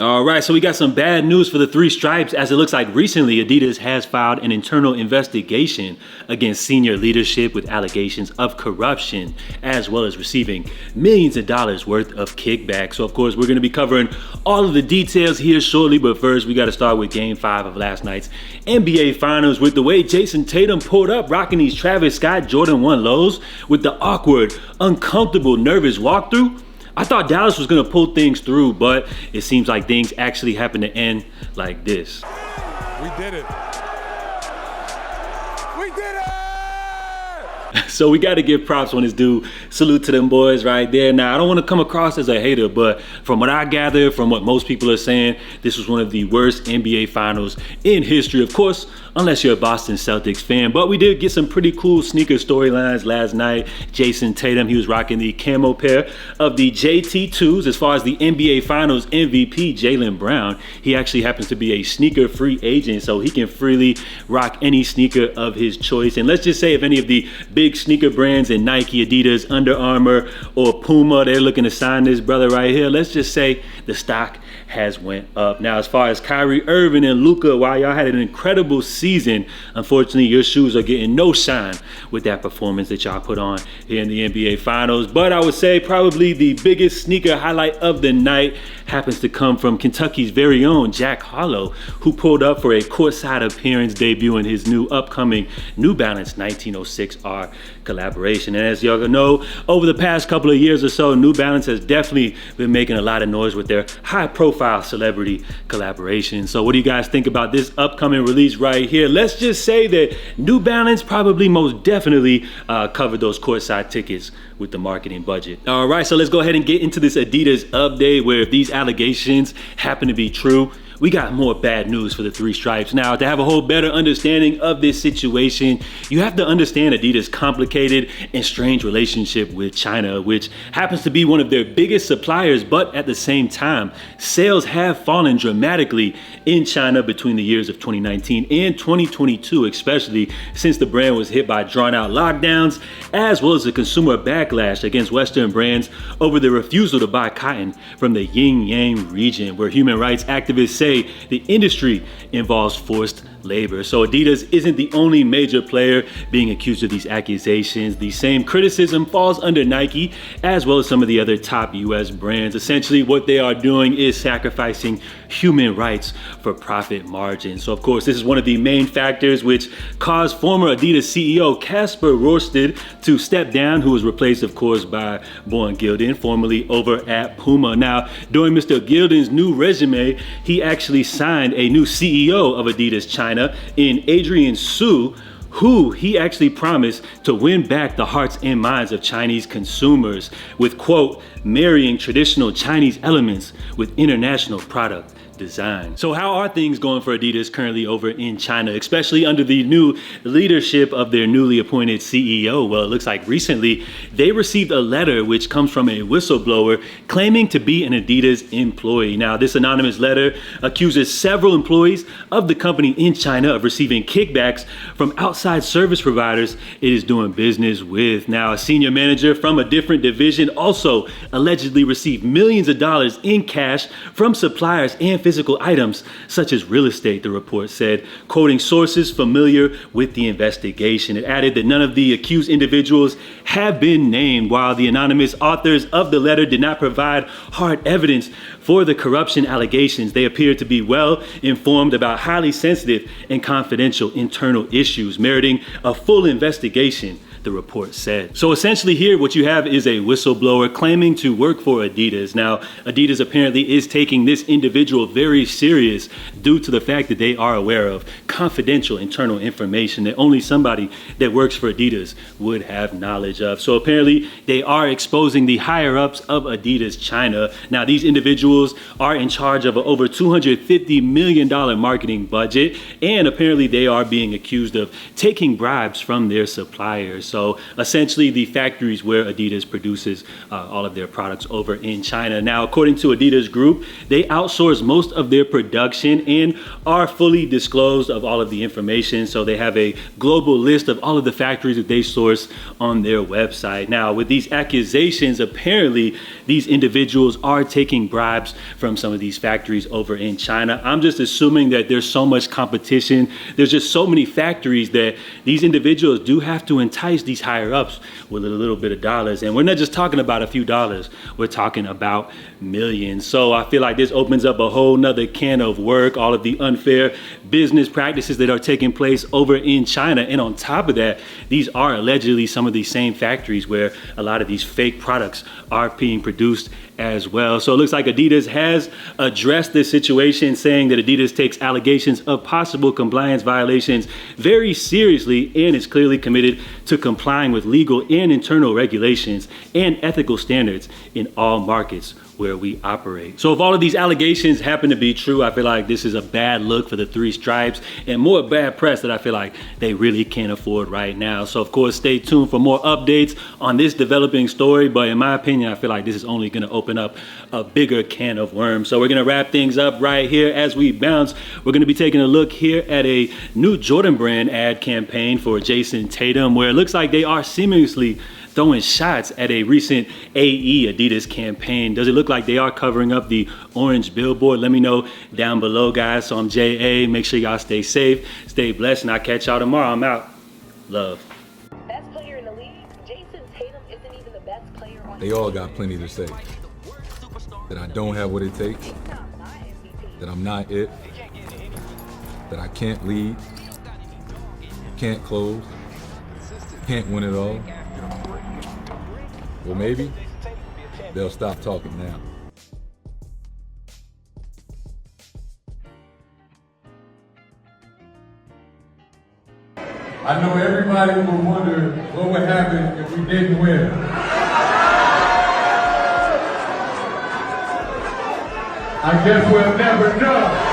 All right, so we got some bad news for the Three Stripes, as it looks like recently Adidas has filed an internal investigation against senior leadership with allegations of corruption, as well as receiving millions of dollars worth of kickbacks. So of course, we're gonna be covering all of the details here shortly, but first we gotta start with Game 5 of last night's NBA Finals with the way Jason Tatum pulled up rocking these Travis Scott Jordan 1 lows with the awkward, uncomfortable, nervous walkthrough. I thought Dallas was gonna pull things through, but it seems like things actually happen to end like this. We did it. We did it! So we gotta give props when it's due. Salute to them boys right there. Now, I don't wanna come across as a hater, but from what I gather, from what most people are saying, this was one of the worst NBA Finals in history. Of course, unless you're a Boston Celtics fan, but we did get some pretty cool sneaker storylines last night. Jason Tatum, he was rocking the camo pair of the JT2s. As far as the NBA Finals MVP, Jaylen Brown, he actually happens to be a sneaker free agent, so he can freely rock any sneaker of his choice. And let's just say if any of the big sneaker brands in Nike, Adidas, Under Armour, or Puma, they're looking to sign this brother right here, let's just say the stock has went up. Now, as far as Kyrie Irving and Luka, while y'all had an incredible season, unfortunately, your shoes are getting no shine with that performance that y'all put on here in the NBA Finals. But I would say probably the biggest sneaker highlight of the night happens to come from Kentucky's very own Jack Harlow, who pulled up for a courtside appearance debuting his new upcoming New Balance 1906R collaboration. And as y'all know, over the past couple of years or so, New Balance has definitely been making a lot of noise with their high-profile celebrity collaboration. So what do you guys think about this upcoming release right here? Let's just say that New Balance probably most definitely covered those courtside tickets with the marketing budget. All right, so let's go ahead and get into this Adidas update, where if these allegations happen to be true, we got more bad news for the Three Stripes. Now, to have a whole better understanding of this situation, you have to understand Adidas' complicated and strange relationship with China, which happens to be one of their biggest suppliers, but at the same time, sales have fallen dramatically in China between the years of 2019 and 2022, especially since the brand was hit by drawn-out lockdowns, as well as a consumer backlash against Western brands over the refusal to buy cotton from the Xinjiang region, where human rights activists say the industry involves forced labor. So Adidas isn't the only major player being accused of these accusations. The same criticism falls under Nike, as well as some of the other top US brands. Essentially, what they are doing is sacrificing human rights for profit margins. So of course, this is one of the main factors which caused former Adidas CEO Kasper Rorsted to step down, who was replaced, of course, by Bowen Gilden, formerly over at Puma. Now, during Mr. Gilden's new resume, he actually signed a new CEO of Adidas China in Adrian Su, who he actually promised to win back the hearts and minds of Chinese consumers with, quote, marrying traditional Chinese elements with international product design. So how are things going for Adidas currently over in China, especially under the new leadership of their newly appointed CEO? Well, it looks like recently they received a letter which comes from a whistleblower claiming to be an Adidas employee. Now, this anonymous letter accuses several employees of the company in China of receiving kickbacks from outside service providers it is doing business with. Now, a senior manager from a different division also allegedly received millions of dollars in cash from suppliers and physical items such as real estate, the report said, quoting sources familiar with the investigation. It added that none of the accused individuals have been named, while the anonymous authors of the letter did not provide hard evidence for the corruption allegations. They appear to be well informed about highly sensitive and confidential internal issues, meriting a full investigation, the report said. So essentially here, what you have is a whistleblower claiming to work for Adidas. Now, Adidas apparently is taking this individual very serious due to the fact that they are aware of confidential internal information that only somebody that works for Adidas would have knowledge of. So apparently they are exposing the higher ups of Adidas China. Now, these individuals are in charge of an over $250 million marketing budget, and apparently they are being accused of taking bribes from their suppliers. So essentially the factories where Adidas produces all of their products over in China. Now, according to Adidas Group, they outsource most of their production and are fully disclosed of all of the information. So they have a global list of all of the factories that they source on their website. Now, with these accusations, apparently these individuals are taking bribes from some of these factories over in China. I'm just assuming that there's so much competition. There's just so many factories that these individuals do have to entice these higher ups with a little bit of dollars. And we're not just talking about a few dollars, we're talking about millions. So I feel like this opens up a whole nother can of work, all of the unfair business practices that are taking place over in China. And on top of that, these are allegedly some of these same factories where a lot of these fake products are being produced as well. So it looks like Adidas has addressed this situation, saying that Adidas takes allegations of possible compliance violations very seriously and is clearly committed to complying with legal and internal regulations and ethical standards in all markets where we operate. So if all of these allegations happen to be true, I feel like this is a bad look for the Three Stripes and more bad press that I feel like they really can't afford right now. So of course, stay tuned for more updates on this developing story. But in my opinion, I feel like this is only gonna open up a bigger can of worms. So we're gonna wrap things up right here as we bounce. We're gonna be taking a look here at a new Jordan brand ad campaign for Jason Tatum, where it looks like they are seamlessly throwing shots at a recent AE Adidas campaign. Does it look like they are covering up the orange billboard? Let me know down below, guys. So I'm JA. Make sure y'all stay safe, stay blessed, and I'll catch y'all tomorrow. I'm out. Love. Best player in the league, Jason Tatum isn't even the best player on They all got plenty to say. That I don't have what it takes, that I'm not it, that I can't lead, can't close, can't win it all. Well, maybe they'll stop talking now. I know everybody will wonder what would happen if we didn't win. I guess we'll never know.